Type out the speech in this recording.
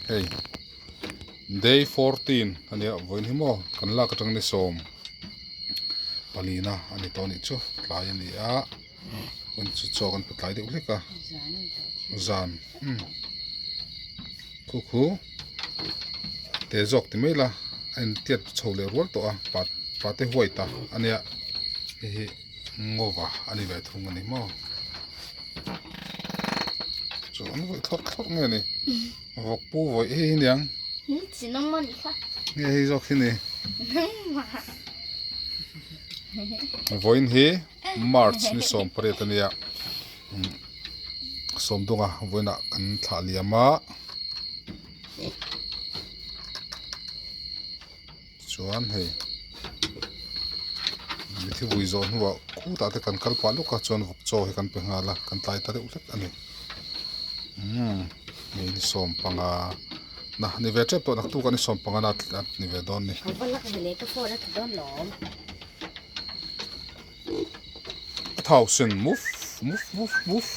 hey day 14 ania voin himo kan la ka tang ni som palina ani to ni chu tlai ani a kon chu cho kan tlai de uleka zan khu te jok ti mela an tiat chole rol to a pate huaita ania hi ngova ani ve thung ani mo cho an voi thok nge ni vok pu voi hi niang chỉ nông môn khác nge hi jok hi ni voin hi march ni som paret ania som dunga voina kan thla liama chuan hei mi thi vui zon huwa khu ta te kan kalpa luka chuan vok chaw he kan pe ngala kan tlai ta de ulek ani ni som panga na ni ve trep to nak tu kan ni som panga na ni ve don ni không có lắc về lấy cái phô đó thì đón lỏm 1000 move